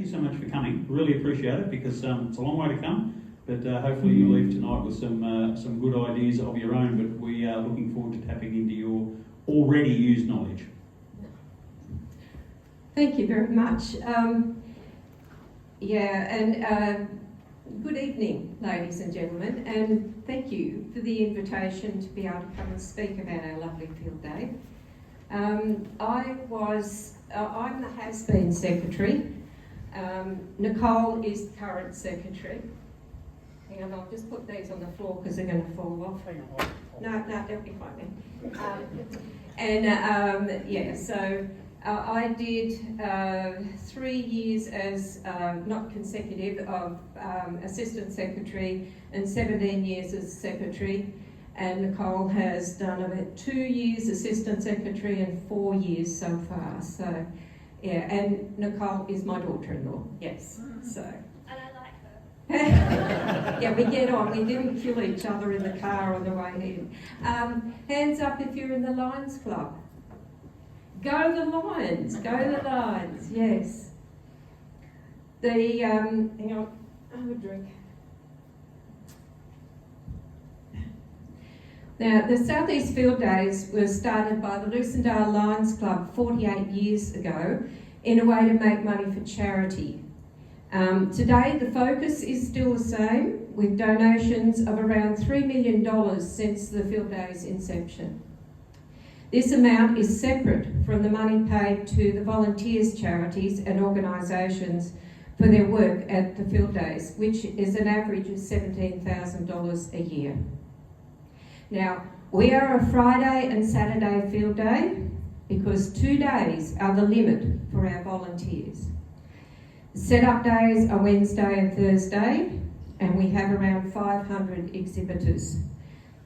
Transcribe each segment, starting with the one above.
you so much for coming. Really appreciate it because it's a long way to come. But hopefully you leave tonight with some good ideas of your own. But we are looking forward to tapping into your already used knowledge. Thank you very much. Good evening, ladies and gentlemen, and thank you for the invitation to be able to come and speak about our lovely field day. I'm the has-been secretary. Nicole is the current secretary. Hang on, I'll just put these on the floor because they're going to fall off. No, they'll be fine then. So I did 3 years as, not consecutive, of assistant secretary and 17 years as secretary. And Nicole has done about 2 years assistant secretary and 4 years so far. So, yeah, and Nicole is my daughter-in-law, yes. So. And I like her. Yeah, we get on. We didn't kill each other in the car on the way in. Hands up if you're in the Lions Club. Go the Lions, yes. Hang on, have a drink. Now, the South East Field Days were started by the Lucindale Lions Club 48 years ago in a way to make money for charity. Today, the focus is still the same, with donations of around $3 million since the Field Days' inception. This amount is separate from the money paid to the volunteers, charities and organisations for their work at the Field Days, which is an average of $17,000 a year. Now, we are a Friday and Saturday field day because 2 days are the limit for our volunteers. Set-up days are Wednesday and Thursday, and we have around 500 exhibitors.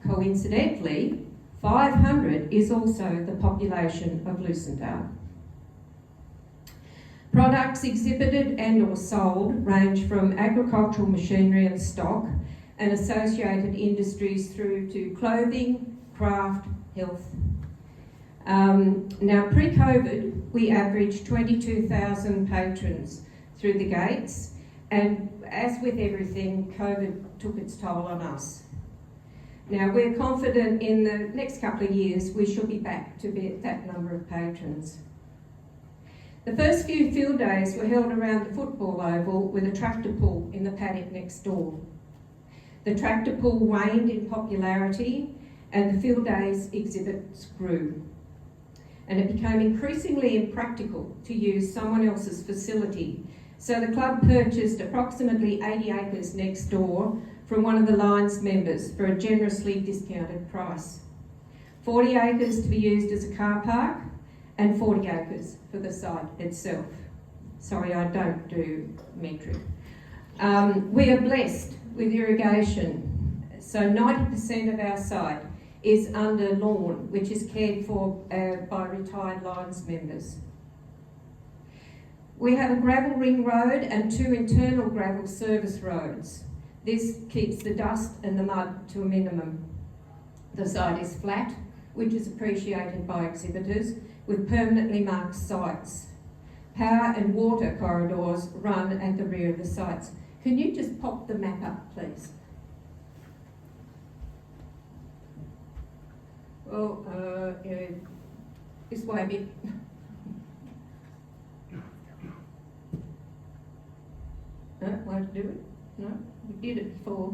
Coincidentally, 500 is also the population of Lucindale. Products exhibited and or sold range from agricultural machinery and stock and associated industries through to clothing, craft, health. Now, pre-COVID, we averaged 22,000 patrons through the gates, and as with everything, COVID took its toll on us. Now, we're confident in the next couple of years we shall be back to that number of patrons. The first few field days were held around the football oval with a tractor pull in the paddock next door. The tractor pull waned in popularity and the field days exhibits grew. And it became increasingly impractical to use someone else's facility, so the club purchased approximately 80 acres next door from one of the Lions members for a generously discounted price. 40 acres to be used as a car park and 40 acres for the site itself. Sorry, I don't do metric. We are blessed with irrigation, so 90% of our site is under lawn, which is cared for by retired Lions members. We have a gravel ring road and 2 internal gravel service roads. This keeps the dust and the mud to a minimum. The site is flat, which is appreciated by exhibitors, with permanently marked sites. Power and water corridors run at the rear of the sites. Can you just pop the map up, please? Well, this way a bit. No, won't do it? No, we did it before.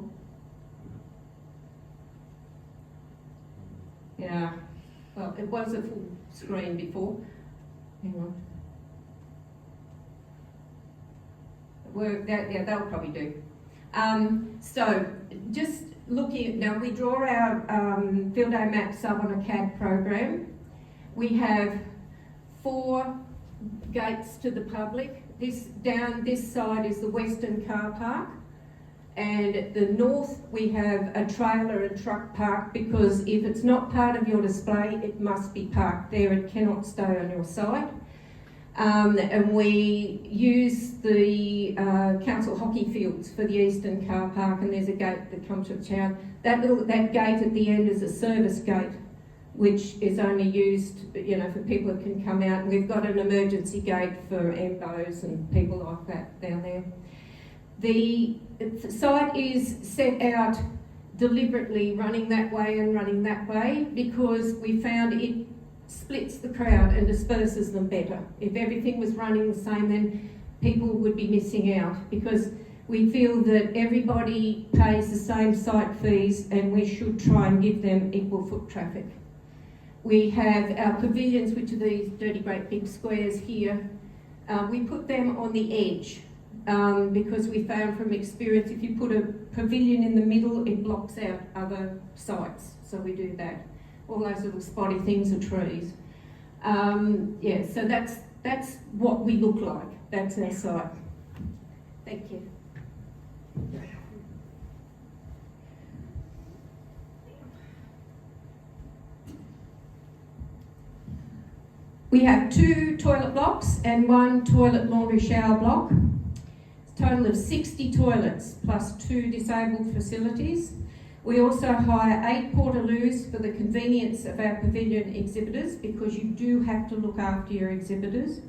Yeah, well, it was a full screen before. Hang on. Yeah, they'll probably do. So, just looking at, now we draw our field day maps up on a CAD program. We have 4 gates to the public. Down this side is the Western car park, and at the north we have a trailer and truck park, because if it's not part of your display it must be parked there, it cannot stay on your site. And we use the council hockey fields for the eastern car park, and there's a gate that comes to town. That gate at the end is a service gate which is only used, for people that can come out. And we've got an emergency gate for MBOs and people like that down there. The site is set out deliberately running that way and running that way because we found it splits the crowd and disperses them better. If everything was running the same, then people would be missing out, because we feel that everybody pays the same site fees and we should try and give them equal foot traffic. We have our pavilions, which are these dirty great big squares here. We put them on the edge because we found from experience if you put a pavilion in the middle, it blocks out other sites. So we do that. All those little spotty things are trees. So that's what we look like. That's our site. Thank you. We have 2 toilet blocks and 1 toilet laundry shower block. A total of 60 toilets plus 2 disabled facilities. We also hire 8 portaloos for the convenience of our pavilion exhibitors, because you do have to look after your exhibitors.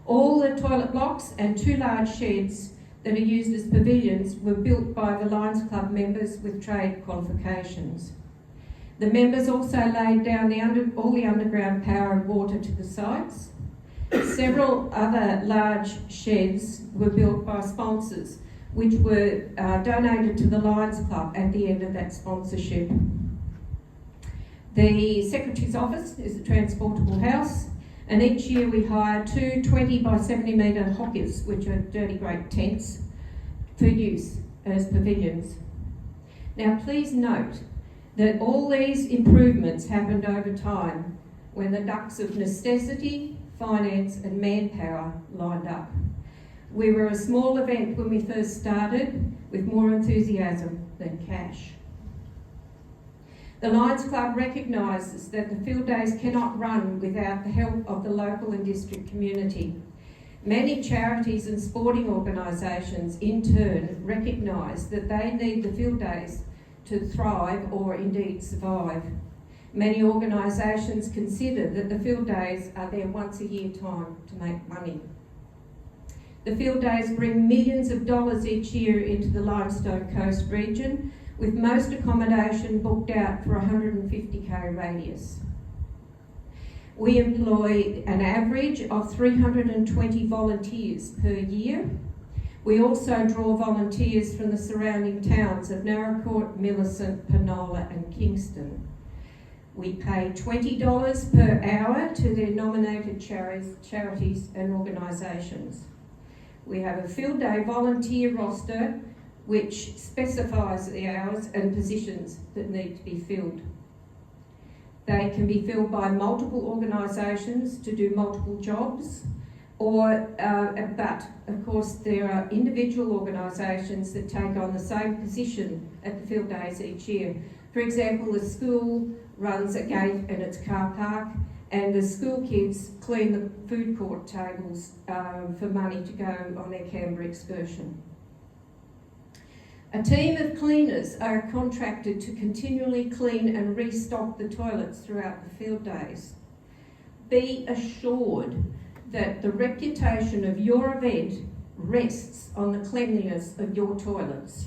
All the toilet blocks and 2 large sheds that are used as pavilions were built by the Lions Club members with trade qualifications. The members also laid down all the underground power and water to the sites. Several other large sheds were built by sponsors, which were donated to the Lions Club at the end of that sponsorship. The Secretary's office is a transportable house, and each year we hire 2 20 by 70 metre hockers, which are dirty great tents, for use as pavilions. Now please note that all these improvements happened over time when the ducks of necessity, finance and manpower lined up. We were a small event when we first started, with more enthusiasm than cash. The Lions Club recognises that the field days cannot run without the help of the local and district community. Many charities and sporting organisations in turn recognise that they need the field days to thrive or indeed survive. Many organisations consider that the field days are their once a year time to make money. The field days bring millions of dollars each year into the Limestone Coast region, with most accommodation booked out for a 150k radius. We employ an average of 320 volunteers per year. We also draw volunteers from the surrounding towns of Narracourt, Millicent, Penola and Kingston. We pay $20 per hour to their nominated charities and organisations. We have a field day volunteer roster which specifies the hours and positions that need to be filled. They can be filled by multiple organisations to do multiple jobs, but of course there are individual organisations that take on the same position at the field days each year. For example, the school runs a gate and its car park, and the school kids clean the food court tables for money to go on their Canberra excursion. A team of cleaners are contracted to continually clean and restock the toilets throughout the field days. Be assured that the reputation of your event rests on the cleanliness of your toilets.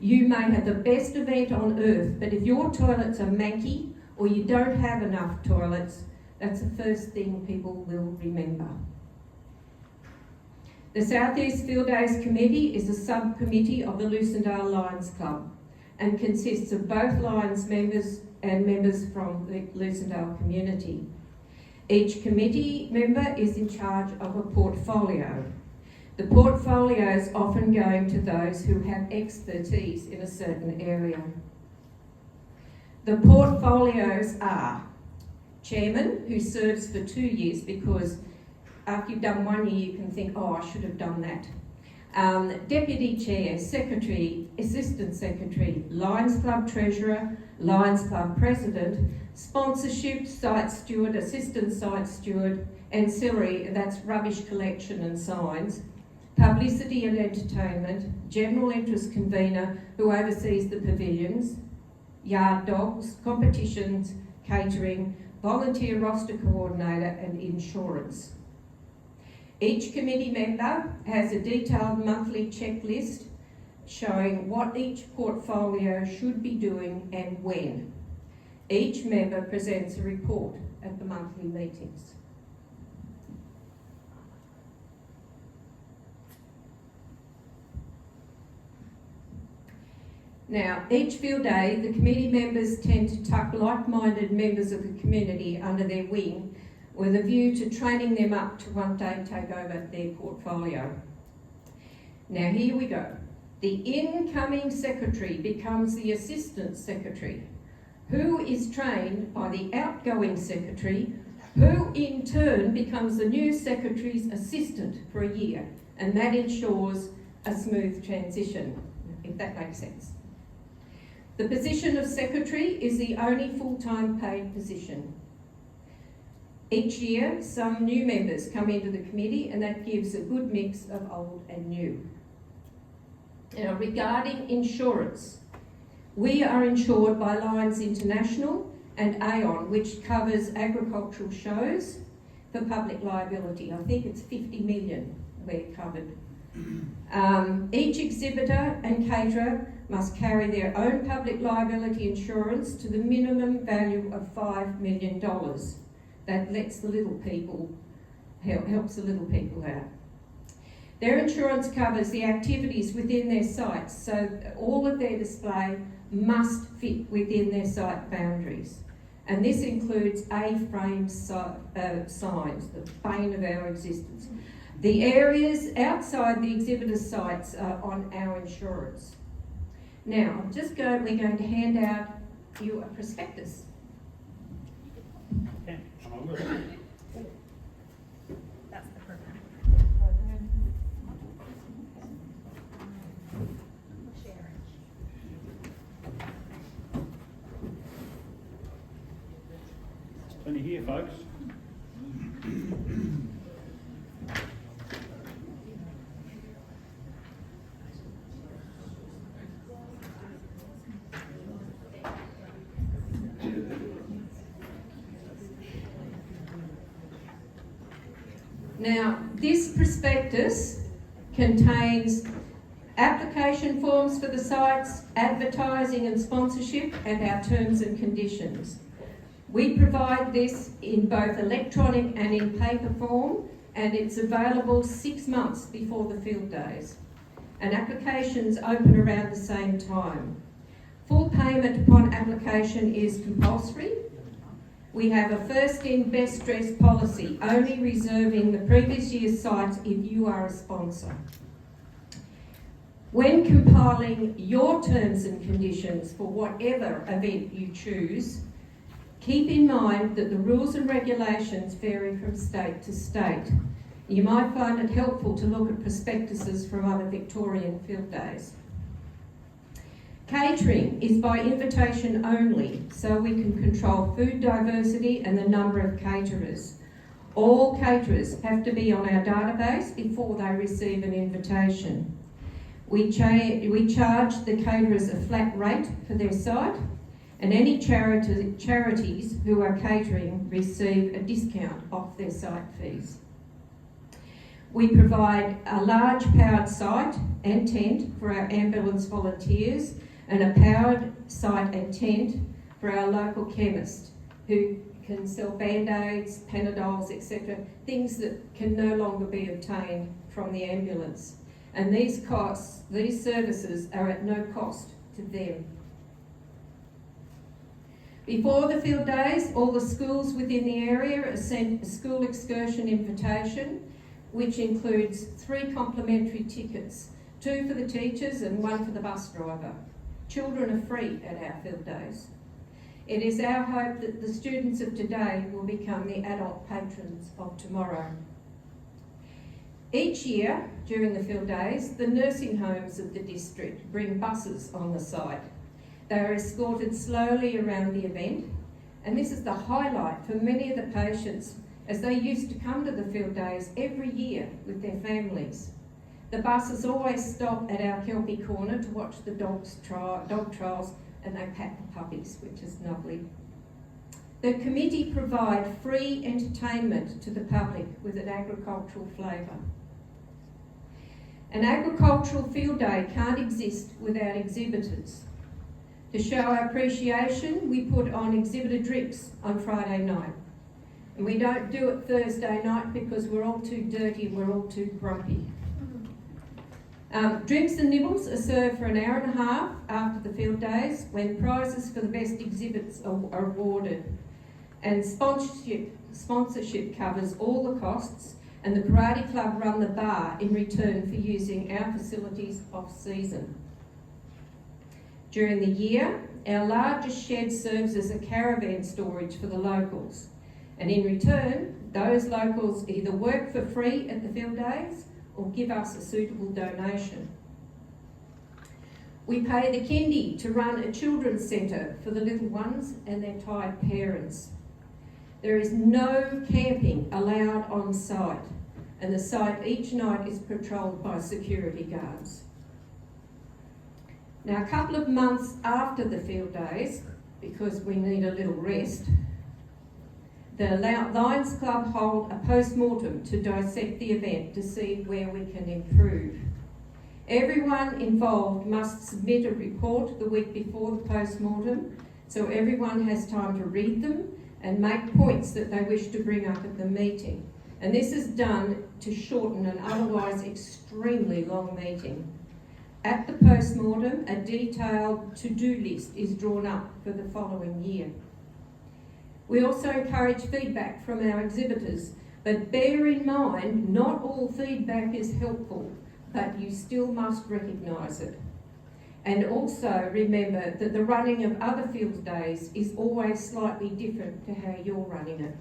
You may have the best event on earth, but if your toilets are manky or you don't have enough toilets, that's the first thing people will remember. The South East Field Days Committee is a subcommittee of the Lucindale Lions Club and consists of both Lions members and members from the Lucindale community. Each committee member is in charge of a portfolio. The portfolio is often going to those who have expertise in a certain area. The portfolios are chairman, who serves for 2 years, because after you've done 1 year you can think, oh, I should have done that. Deputy chair, secretary, assistant secretary, Lions Club treasurer, Lions Club president, sponsorship, site steward, assistant site steward, ancillary, that's rubbish collection and signs, publicity and entertainment, general interest convener who oversees the pavilions, yard dogs, competitions, catering, volunteer roster coordinator and insurance. Each committee member has a detailed monthly checklist showing what each portfolio should be doing and when. Each member presents a report at the monthly meetings. Now, each field day, the committee members tend to tuck like-minded members of the community under their wing with a view to training them up to one day take over their portfolio. Now, here we go. The incoming secretary becomes the assistant secretary, who is trained by the outgoing secretary, who in turn becomes the new secretary's assistant for a year, and that ensures a smooth transition, if that makes sense. The position of secretary is the only full-time paid position. Each year, some new members come into the committee, and that gives a good mix of old and new. Now, regarding insurance, we are insured by Lions International and Aon, which covers agricultural shows for public liability. I think it's 50 million we're covered. Each exhibitor and caterer must carry their own public liability insurance to the minimum value of $5 million. That lets the little people, helps the little people out. Their insurance covers the activities within their sites, so all of their display must fit within their site boundaries. And this includes A-frame signs, the bane of our existence. The areas outside the exhibitor sites are on our insurance. Now, we're going to hand out you a prospectus. Okay, come on with it. That's the program. Plenty here, folks. Now, this prospectus contains application forms for the sites, advertising and sponsorship, and our terms and conditions. We provide this in both electronic and in paper form, and it's available 6 months before the field days. And applications open around the same time. Full payment upon application is compulsory. We have a first in, best dressed policy, only reserving the previous year's sites if you are a sponsor. When compiling your terms and conditions for whatever event you choose, keep in mind that the rules and regulations vary from state to state. You might find it helpful to look at prospectuses from other Victorian field days. Catering is by invitation only, so we can control food diversity and the number of caterers. All caterers have to be on our database before they receive an invitation. We charge the caterers a flat rate for their site, and any charities who are catering receive a discount off their site fees. We provide a large powered site and tent for our ambulance volunteers, and a powered site and tent for our local chemist who can sell Band-Aids, Panadols, etc., things that can no longer be obtained from the ambulance. And these services are at no cost to them. Before the field days, all the schools within the area are sent a school excursion invitation, which includes 3 complimentary tickets, 2 for the teachers and 1 for the bus driver. Children are free at our field days. It is our hope that the students of today will become the adult patrons of tomorrow. Each year, during the field days, the nursing homes of the district bring buses on the site. They are escorted slowly around the event, and this is the highlight for many of the patients as they used to come to the field days every year with their families. The buses always stop at our Kelpie corner to watch the dog trials, and they pat the puppies, which is lovely. The committee provide free entertainment to the public with an agricultural flavour. An agricultural field day can't exist without exhibitors. To show our appreciation, we put on exhibitor drinks on Friday night. And we don't do it Thursday night because we're all too dirty and we're all too grumpy. Drinks and nibbles are served for an hour and a half after the field days, when prizes for the best exhibits are awarded. And sponsorship covers all the costs, and the Karate Club run the bar in return for using our facilities off-season. During the year, our largest shed serves as a caravan storage for the locals, and in return, those locals either work for free at the field days or give us a suitable donation. We pay the kindy to run a children's centre for the little ones and their tired parents. There is no camping allowed on site, and the site each night is patrolled by security guards. Now, a couple of months after the field days, because we need a little rest, the Lions Club hold a post-mortem to dissect the event to see where we can improve. Everyone involved must submit a report the week before the post-mortem, so everyone has time to read them and make points that they wish to bring up at the meeting. And this is done to shorten an otherwise extremely long meeting. At the post-mortem, a detailed to-do list is drawn up for the following year. We also encourage feedback from our exhibitors, but bear in mind, not all feedback is helpful, but you still must recognise it. And also remember that the running of other field days is always slightly different to how you're running it.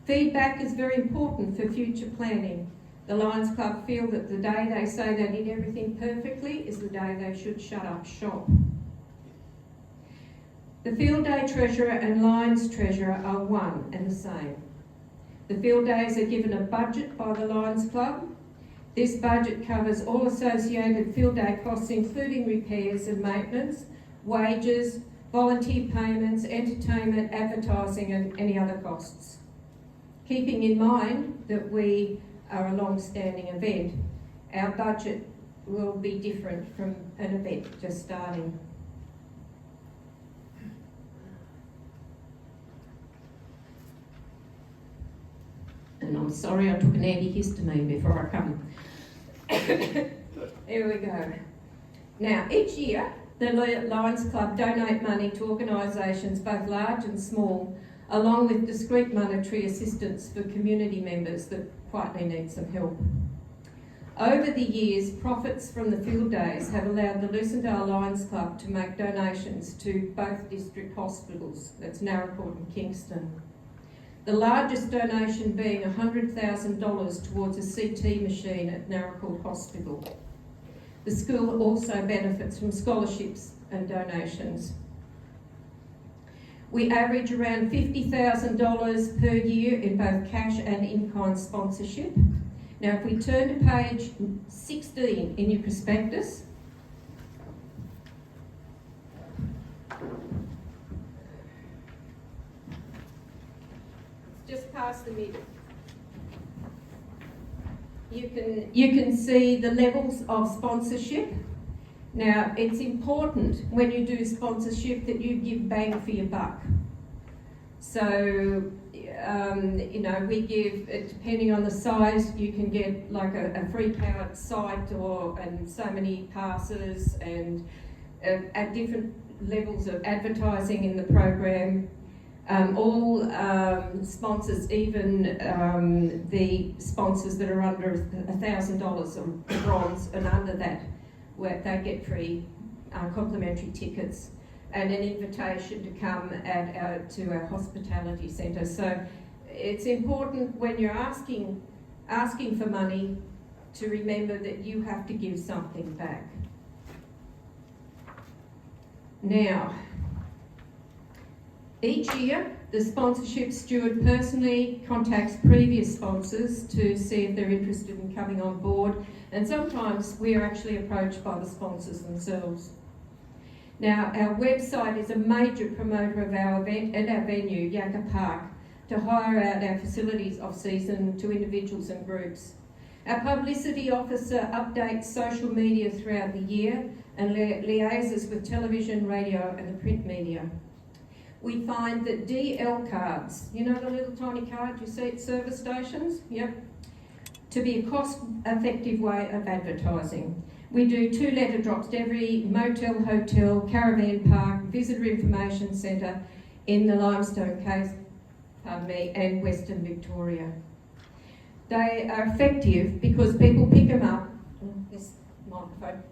Feedback is very important for future planning. The Lions Club feel that the day they say they did everything perfectly is the day they should shut up shop. The field day treasurer and Lions treasurer are one and the same. The field days are given a budget by the Lions Club. This budget covers all associated field day costs, including repairs and maintenance, wages, volunteer payments, entertainment, advertising and any other costs. Keeping in mind that we are a long-standing event, our budget will be different from an event just starting. And I'm sorry I took an antihistamine before I come. Here we go. Now, each year, the Lions Club donate money to organisations both large and small, along with discreet monetary assistance for community members that quietly need some help. Over the years, profits from the field days have allowed the Lucindale Lions Club to make donations to both district hospitals, that's Narracourt and Kingston. The largest donation being $100,000 towards a CT machine at Narracourt Hospital. The school also benefits from scholarships and donations. We average around $50,000 per year in both cash and in-kind sponsorship. Now, if we turn to page 16 in your prospectus, just past the middle, you can see the levels of sponsorship. Now, it's important when you do sponsorship that you give bang for your buck. So, we give, depending on the size, you can get like a free powered site and so many passes and at different levels of advertising in the program. All sponsors, even the sponsors that are under $1,000 of bronze and under that, where they get free complimentary tickets and an invitation to come to our hospitality centre. So it's important when you're asking for money to remember that you have to give something back. Now, each year, the sponsorship steward personally contacts previous sponsors to see if they're interested in coming on board, and sometimes we are actually approached by the sponsors themselves. Now, our website is a major promoter of our event and our venue, Yakka Park, to hire out our facilities off-season to individuals and groups. Our publicity officer updates social media throughout the year and liaises with television, radio and the print media. We find that DL cards, you know the little tiny cards you see at service stations? Yep. To be a cost-effective way of advertising. We do 2 letter drops to every motel, hotel, caravan park, visitor information centre in the Limestone Coast, and Western Victoria. They are effective because people pick them up, this microphone,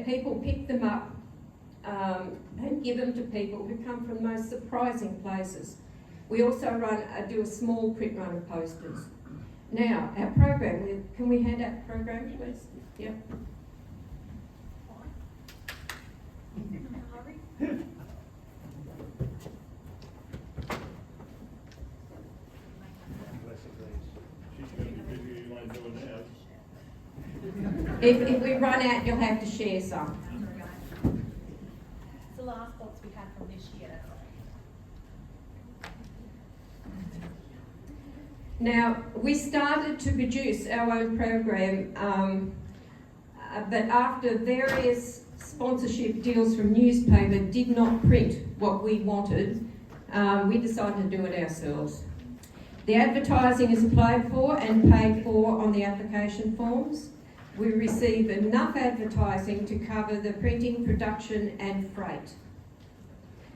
people pick them up and give them to people who come from the most surprising places. We also do a small print run of posters. Now, our program, can we hand out the program, please? Yep. If we run out, you'll have to share some. It's the last box we had from this year. Now, we started to produce our own program, but after various sponsorship deals from newspaper did not print what we wanted, we decided to do it ourselves. The advertising is applied for and paid for on the application forms. We receive enough advertising to cover the printing, production and freight.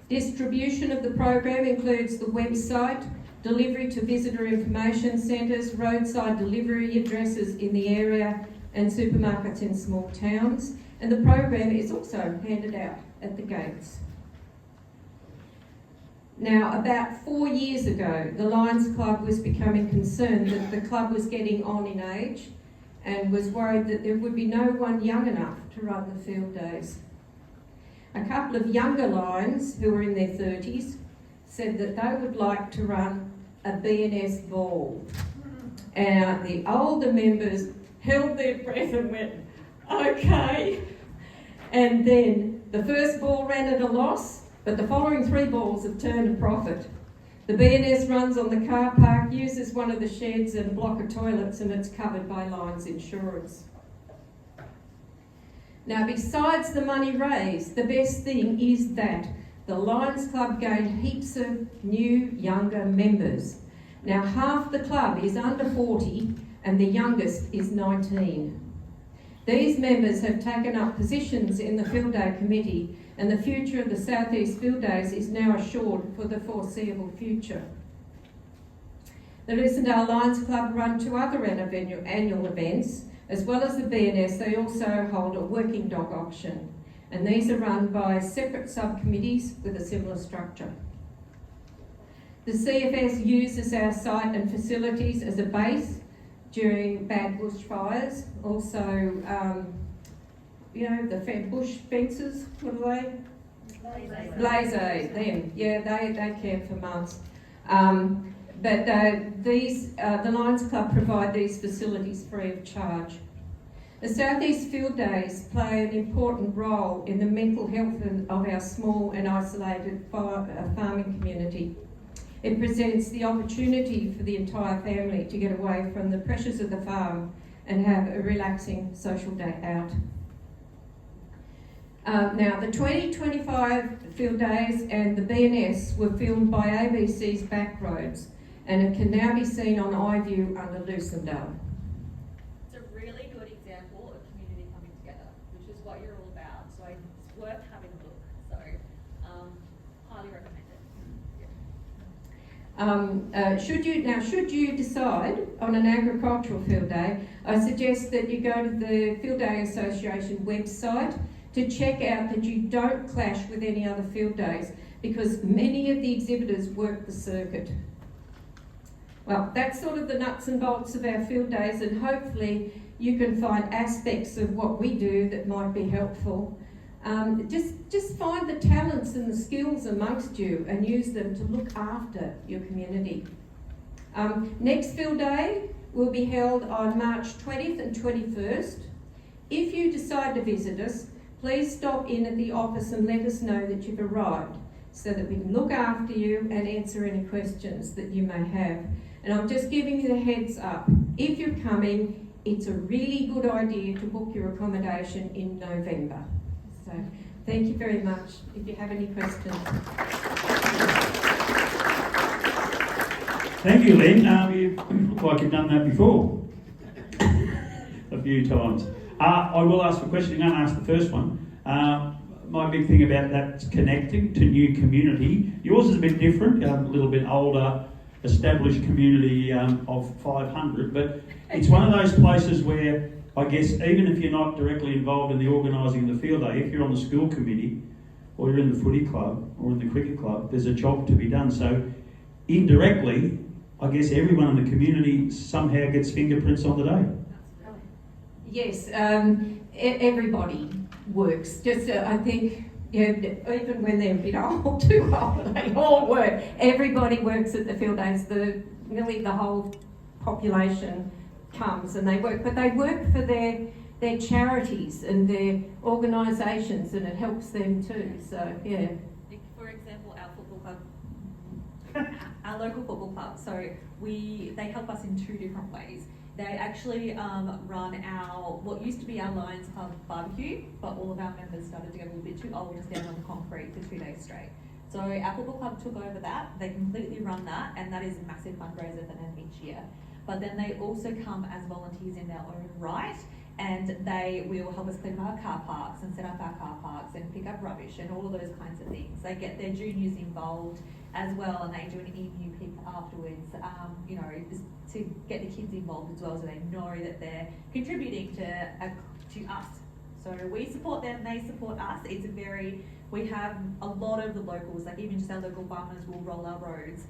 Distribution of the program includes the website, delivery to visitor information centres, roadside delivery addresses in the area and supermarkets in small towns, and the program is also handed out at the gates. Now, about 4 years ago, the Lions Club was becoming concerned that the club was getting on in age and was worried that there would be no one young enough to run the field days. A couple of younger Lions, who were in their 30s, said that they would like to run a B&S ball. And the older members held their breath and went, okay. And then the first ball ran at a loss, but the following 3 balls have turned a profit. The B&S runs on the car park, uses one of the sheds and a block of toilets, and it's covered by Lions Insurance. Now, besides the money raised, the best thing is that the Lions Club gained heaps of new, younger members. Now, half the club is under 40 and the youngest is 19. These members have taken up positions in the Field Day Committee, and the future of the South East Field Days is now assured for the foreseeable future. The Lucindale Lions Club run 2 other annual events. As well as the B&S, they also hold a working dog auction, and these are run by separate subcommittees with a similar structure. The CFS uses our site and facilities as a base during bad bushfires. Also, the bush fences, what are they? Blaze aid, them. Yeah, they camp for months. But the Lions Club provide these facilities free of charge. The South East Field Days play an important role in the mental health of our small and isolated farming community. It presents the opportunity for the entire family to get away from the pressures of the farm and have a relaxing social day out. Now, the 2025 Field Days and the B&S were filmed by ABC's Backroads, and it can now be seen on iView under Lucindale. It's a really good example of community coming together, which is what you're all about. So it's worth having a look. So highly recommend it. Should you decide on an agricultural field day, I suggest that you go to the Field Day Association website to check out that you don't clash with any other field days, because many of the exhibitors work the circuit. Well, that's sort of the nuts and bolts of our field days, and hopefully you can find aspects of what we do that might be helpful. Just find the talents and the skills amongst you and use them to look after your community. Next field day will be held on March 20th and 21st. If you decide to visit us, please stop in at the office and let us know that you've arrived so that we can look after you and answer any questions that you may have. And I'm just giving you the heads up. If you're coming, it's a really good idea to book your accommodation in November. So thank you very much. If you have any questions. Thank you, Lynn. You look like you've done that before. A few times. I will ask a question. I'm going to ask the first one. My big thing about that's connecting to new community. Yours is a bit different, a little bit older, established community of 500, but it's one of those places where I guess even if you're not directly involved in the organising of the field day, if you're on the school committee or you're in the footy club or in the cricket club, there's a job to be done. So indirectly, I guess everyone in the community somehow gets fingerprints on the day. Yes, everybody works. Just I think, even when they're a bit old, too old, they all work. Everybody works at the field days. Nearly the whole population comes and they work, but they work for their charities and their organisations, and it helps them too. So yeah. For example, our football club, our local football club. So they help us in two different ways. They actually run our, what used to be our Lions Club barbecue, but all of our members started to get a little bit too old to stand on the concrete for 2 days straight. So our football club took over that. They completely run that, and that is a massive fundraiser for them each year. But then they also come as volunteers in their own right, and they will help us clean up our car parks and set up our car parks and pick up rubbish and all of those kinds of things. They get their juniors involved as well, and they do an emu pick afterwards, just to get the kids involved as well, so they know that they're contributing to us. So we support them, they support us. We have a lot of the locals, like even just our local farmers will roll our roads,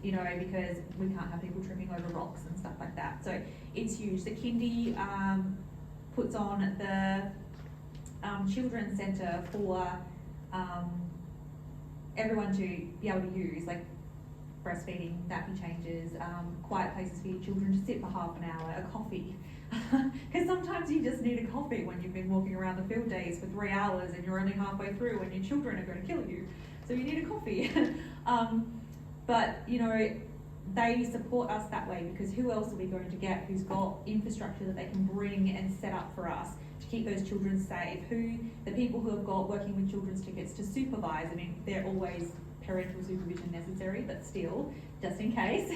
because we can't have people tripping over rocks and stuff like that. So it's huge. The kindy puts on the children's centre for everyone to be able to use, like breastfeeding, nappy changes, quiet places for your children to sit for half an hour, a coffee. Because sometimes you just need a coffee when you've been walking around the field days for 3 hours and you're only halfway through and your children are going to kill you. So you need a coffee. But they support us that way, because who else are we going to get who's got infrastructure that they can bring and set up for us to keep those children safe? The people who have got working with children's tickets to supervise, I mean, they're always parental supervision necessary, but still, just in case.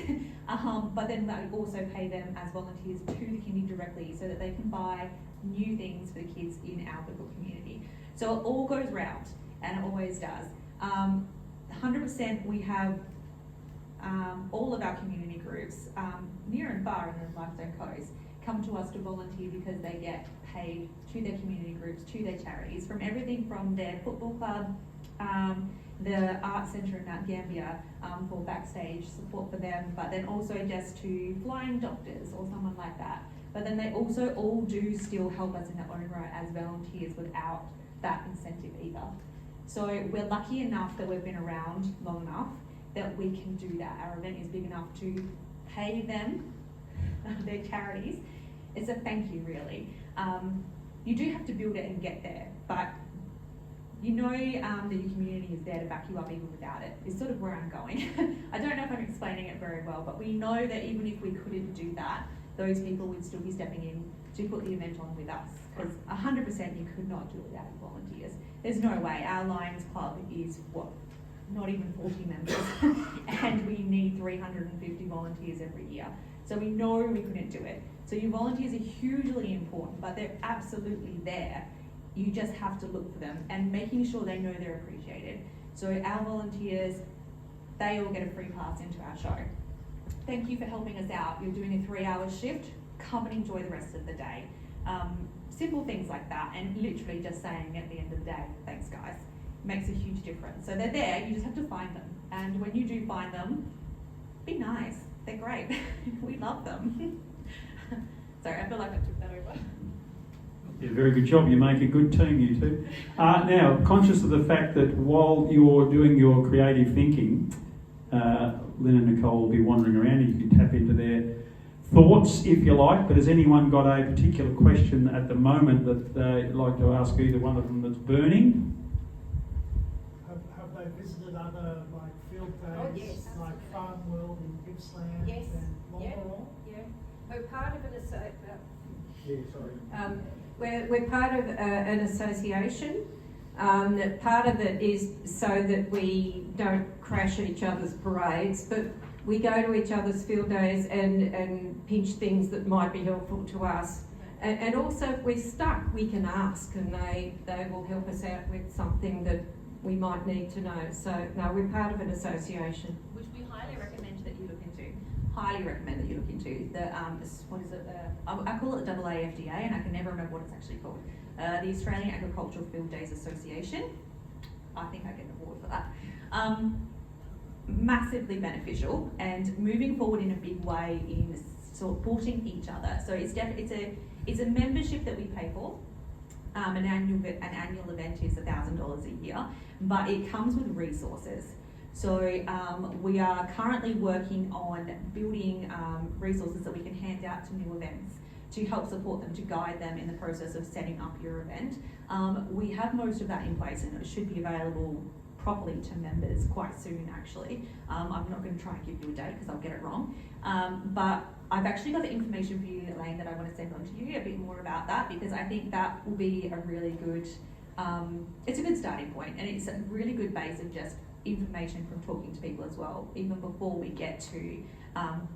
But then we also pay them as volunteers to the kindy directly so that they can buy new things for the kids in our local community. So it all goes round, and it always does. 100% we have all of our community groups, near and far in the Limestone Coast, come to us to volunteer because they get paid to their community groups, to their charities, from everything from their football club, the art centre in Mount Gambier for backstage support for them, but then also just to flying doctors or someone like that. But then they also all do still help us in their own right as volunteers without that incentive either. So we're lucky enough that we've been around long enough that we can do that. Our event is big enough to pay them, their charities. It's a thank you, really. You do have to build it and get there, but that your community is there to back you up even without it, is sort of where I'm going. I don't know if I'm explaining it very well, but we know that even if we couldn't do that, those people would still be stepping in to put the event on with us, because 100% you could not do it without volunteers. There's no way. Our Lions Club is not even 40 members, and we need 350 volunteers every year. So we know we couldn't do it. So your volunteers are hugely important, but they're absolutely there. You just have to look for them and making sure they know they're appreciated. So our volunteers, they all get a free pass into our show. Thank you for helping us out. You're doing a 3-hour shift. Come and enjoy the rest of the day. Simple things like that, and literally just saying at the end of the day, thanks guys, makes a huge difference. So they're there, you just have to find them. And when you do find them, be nice. They're great. We love them. Sorry, I feel like I took that over. Yeah, very good job. You make a good team, you two. Now, conscious of the fact that while you're doing your creative thinking, Lynn and Nicole will be wandering around, and you can tap into their thoughts, if you like, but has anyone got a particular question at the moment that they'd like to ask either one of them that's burning? Have they visited other like field days, Oh, yes. like Farm World in Gippsland Yes. and Yeah. Marlborough? Yeah, we're part of Yeah, sorry. we're part of an association. That part of it is so that we don't crash each other's parades, but we go to each other's field days and pinch things that might be helpful to us. And also, if we're stuck, we can ask, and they will help us out with something that we might need to know. So, no, we're part of an association. Which we highly recommend that you look into. Highly recommend that you look into the what is it? I call it the AAFDA, and I can never remember what it's actually called. The Australian Agricultural Field Days Association. I think I get an award for that. Massively beneficial and moving forward in a big way in supporting each other. So it's a membership that we pay for. An annual event is $1,000 a year, but it comes with resources. So we are currently working on building resources that we can hand out to new events to help support them, to guide them in the process of setting up your event. We have most of that in place, and it should be available properly to members quite soon actually. I'm not going to try and give you a date because I'll get it wrong. But I've actually got the information for you, Elaine, that I want to send on to you a bit more about that, because I think that will be a really good, it's a good starting point, and it's a really good base of just information from talking to people as well, even before we get to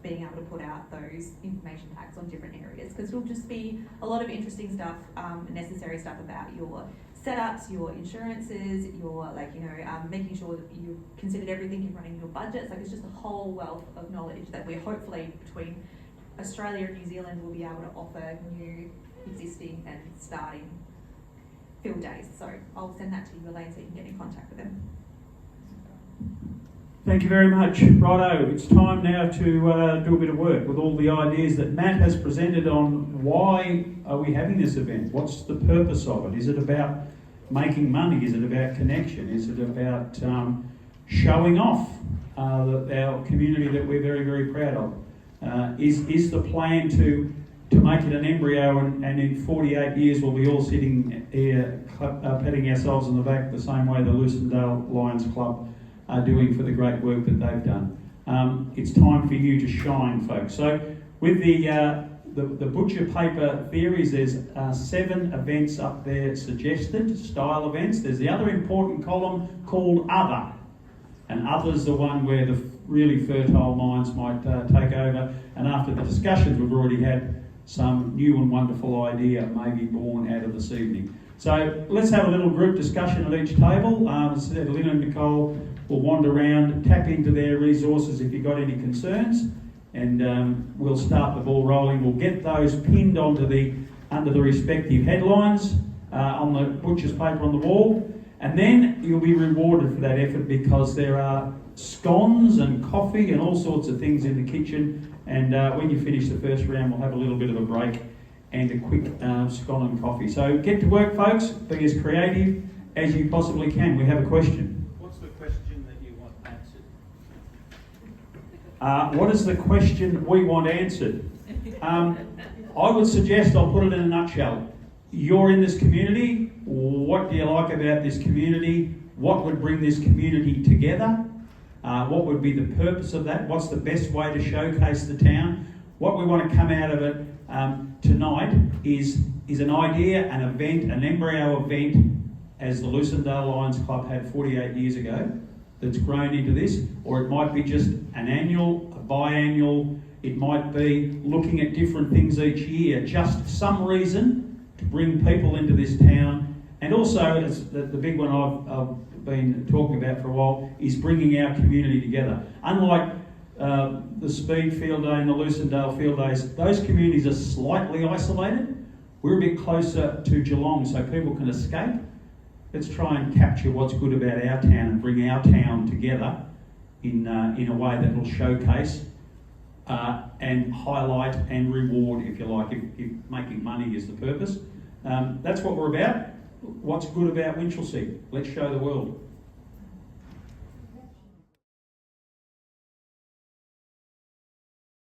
being able to put out those information packs on different areas, because it'll just be a lot of interesting stuff, necessary stuff about your setups, your insurances, your making sure that you considered everything in running your budgets. Like, it's just a whole wealth of knowledge that we're hopefully between Australia and New Zealand will be able to offer new, existing and starting field days. So I'll send that to you, Elaine, so you can get in contact with them. Thank you very much. Righto, it's time now to do a bit of work with all the ideas that Matt has presented on why are we having this event? What's the purpose of it? Is it about making money? Is it about connection? Is it about showing off our community that we're very, very proud of? Is the plan to make it an embryo and in 48 years we'll be all sitting here patting ourselves on the back the same way the Lucendale Lions Club are doing for the great work that they've done? It's time for you to shine, folks. So with the butcher paper theories, there's 7 events up there suggested, style events. There's the other important column called other, and other's the one where the really fertile minds might take over, and after the discussions we've already had, some new and wonderful idea may be born out of this evening. So let's have a little group discussion at each table. Lynn and Nicole will wander around, tap into their resources if you've got any concerns, and we'll start the ball rolling. We'll get those pinned under the respective headlines on the butcher's paper on the wall, and then you'll be rewarded for that effort, because there are scones and coffee and all sorts of things in the kitchen, and when you finish the first round we'll have a little bit of a break and a quick scone and coffee. So get to work, folks. Be as creative as you possibly can. We have a question. What's the question that you want answered? What is the question we want answered? I would suggest, I'll put it in a nutshell. You're in this community. What do you like about this community? What would bring this community together? What would be the purpose of that? What's the best way to showcase the town? What we want to come out of it tonight is an idea, an event, an embryo event, as the Lucendale Lions Club had 48 years ago, that's grown into this, or it might be just an annual, a biannual, it might be looking at different things each year, just some reason to bring people into this town. And also, it's the big one I've been talking about for a while, is bringing our community together. Unlike the Speed Field Day and the Lucendale Field Days, those communities are slightly isolated. We're a bit closer to Geelong, so people can escape. Let's try and capture what's good about our town and bring our town together in a way that will showcase and highlight and reward, if you like, if making money is the purpose. That's what we're about. What's good about Winchelsea? Let's show the world.